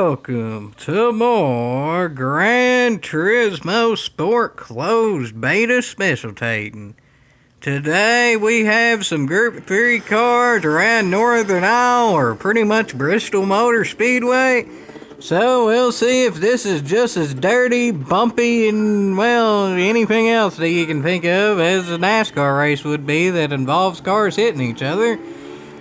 welcome to more Gran Turismo Sport Closed Beta Specialtatin. Today we have some Group 3 cars around Northern Isle or pretty much Bristol Motor Speedway. So we'll see if this is just as dirty, bumpy, and, well, anything else that you can think of as a NASCAR race would be that involves cars hitting each other.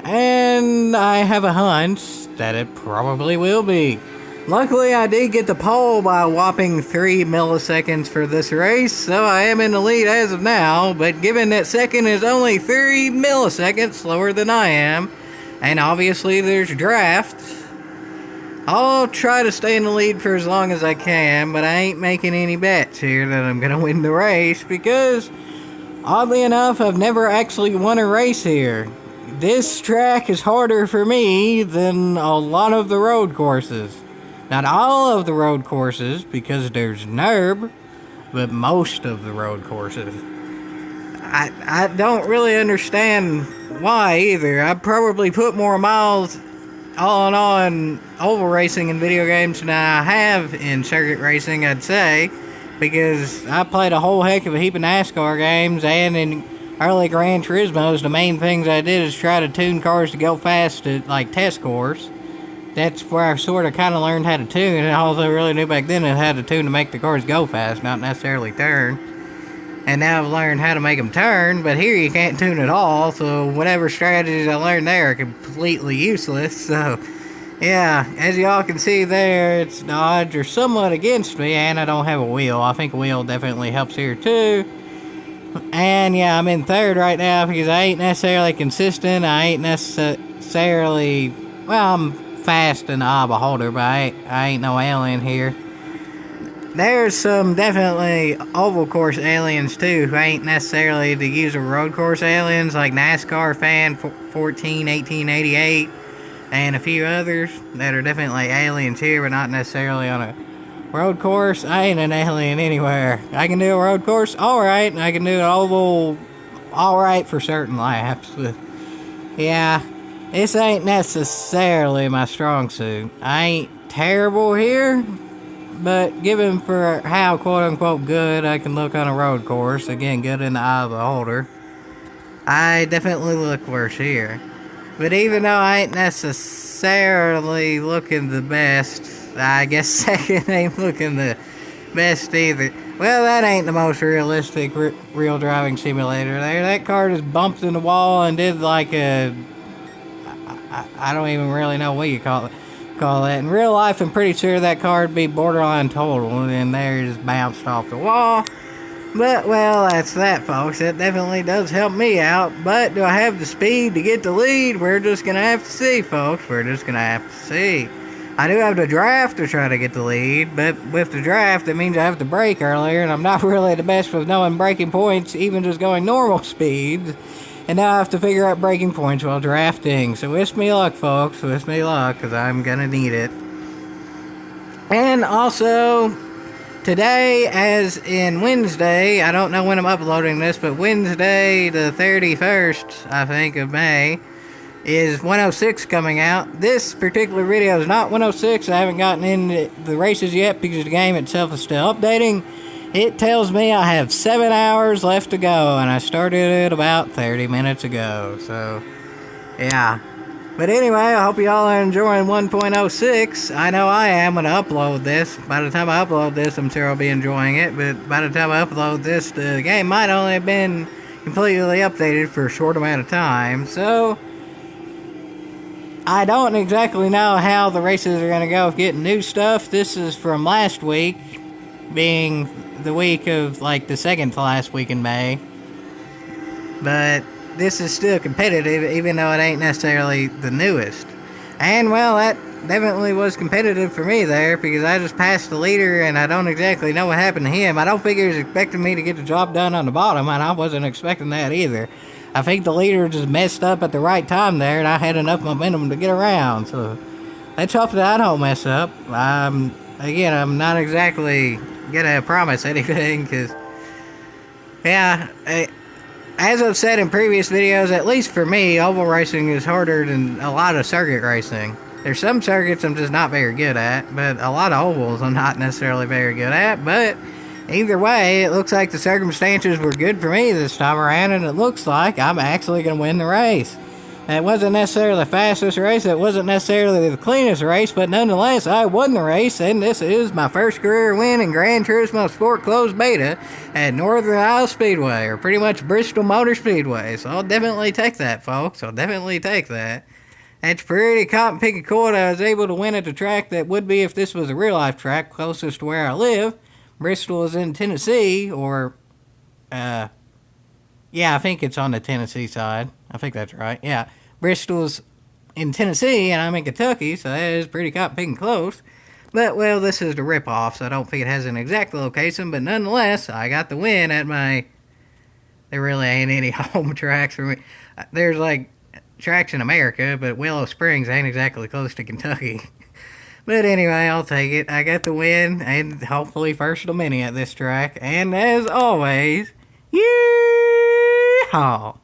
And I have a hunch that it probably will be. Luckily, I did get the pole by a whopping 3 milliseconds for this race, so I am in the lead as of now, but given that second is only 3 milliseconds slower than I am, and obviously there's draft, I'll try to stay in the lead for as long as I can, but I ain't making any bets here that I'm going to win the race, because, oddly enough, I've never actually won a race here. This track is harder for me than a lot of the road courses. Not all of the road courses, because there's NERB, but most of the road courses. I don't really understand why either. I probably put more miles all in all in oval racing in video games than I have in circuit racing, I'd say, because I played a whole heck of a heap of NASCAR games, and in early Gran Turismos, the main things I did is try to tune cars to go fast at, like, test course. That's where I sort of kind of learned how to tune, and all I really knew back then is how to tune to make the cars go fast, not necessarily turn. And now I've learned how to make them turn, but here you can't tune at all, so whatever strategies I learned there are completely useless. So, yeah, as y'all can see there, its the odds are somewhat against me, and I don't have a wheel. I think a wheel definitely helps here too. And yeah, I'm in third right now because I ain't necessarily consistent. I ain't necessarily, well, I'm fast in the eye beholder, but I ain't no alien here. There's some definitely oval course aliens too, who ain't necessarily the usual road course aliens, like NASCAR Fan 1888 and a few others that are definitely aliens here, but not necessarily on a road course. I ain't an alien anywhere. I can do a road course alright, and I can do an oval alright for certain laps, but yeah, this ain't necessarily my strong suit. I ain't terrible here, but given for how quote-unquote good I can look on a road course, again, good in the eye of the beholder, I definitely look worse here. But even though I ain't necessarily looking the best, I guess second ain't looking the best either. Well, that ain't the most realistic real driving simulator there. That car just bumped in the wall and did like a... I don't even really know what you call that. In real life, I'm pretty sure that car would be borderline total, and there just bounced off the wall. But, well, that's that, folks. That definitely does help me out. But do I have the speed to get the lead? We're just going to have to see, folks. We're just going to have to see. I do have the draft to try to get the lead, but with the draft, it means I have to brake earlier, and I'm not really the best with knowing braking points, even just going normal speeds. And now I have to figure out braking points while drafting. So wish me luck, folks. Wish me luck, because I'm going to need it. And also, today, as in Wednesday, I don't know when I'm uploading this, but Wednesday, the 31st, I think, of May, is 106 coming out. This particular video is not 106. I haven't gotten into the races yet because the game itself is still updating. It tells me I have 7 hours left to go, and I started it about 30 minutes ago, so, yeah. But anyway, I hope y'all are enjoying 1.06. I know I am when I upload this. By the time I upload this, I'm sure I'll be enjoying it, but by the time I upload this, the game might only have been completely updated for a short amount of time, so I don't exactly know how the races are going to go with getting new stuff. This is from last week, being the week of, like, the second to last week in May. But this is still competitive, even though it ain't necessarily the newest. And, well, that definitely was competitive for me there, because I just passed the leader, and I don't exactly know what happened to him. I don't think he was expecting me to get the job done on the bottom, and I wasn't expecting that either. I think the leader just messed up at the right time there, and I had enough momentum to get around, so let's hope that I don't mess up. Again, I'm not exactly gonna promise anything, because, yeah, as I've said in previous videos, at least for me, oval racing is harder than a lot of circuit racing. There's some circuits I'm just not very good at, but a lot of ovals I'm not necessarily very good at. But either way, it looks like the circumstances were good for me this time around, and it looks like I'm actually going to win the race. It wasn't necessarily the fastest race, it wasn't necessarily the cleanest race, but nonetheless, I won the race, and this is my first career win in Gran Turismo Sport Closed Beta at Northern Isle Speedway, or pretty much Bristol Motor Speedway. So I'll definitely take that, folks. I'll definitely take that. It's pretty cotton picking cool that I was able to win at the track that would be if this was a real life track closest to where I live. Bristol is in Tennessee, or, yeah, I think it's on the Tennessee side. I think that's right. Yeah, Bristol's in Tennessee, and I'm in Kentucky, so that is pretty cotton picking close. But, well, this is the rip-off, so I don't think it has an exact location, but nonetheless, I got the win at my... There really ain't any home tracks for me. There's, like, tracks in America, but Willow Springs ain't exactly close to Kentucky. But anyway, I'll take it. I got the win, and hopefully first of many at this track. And as always, yeehaw!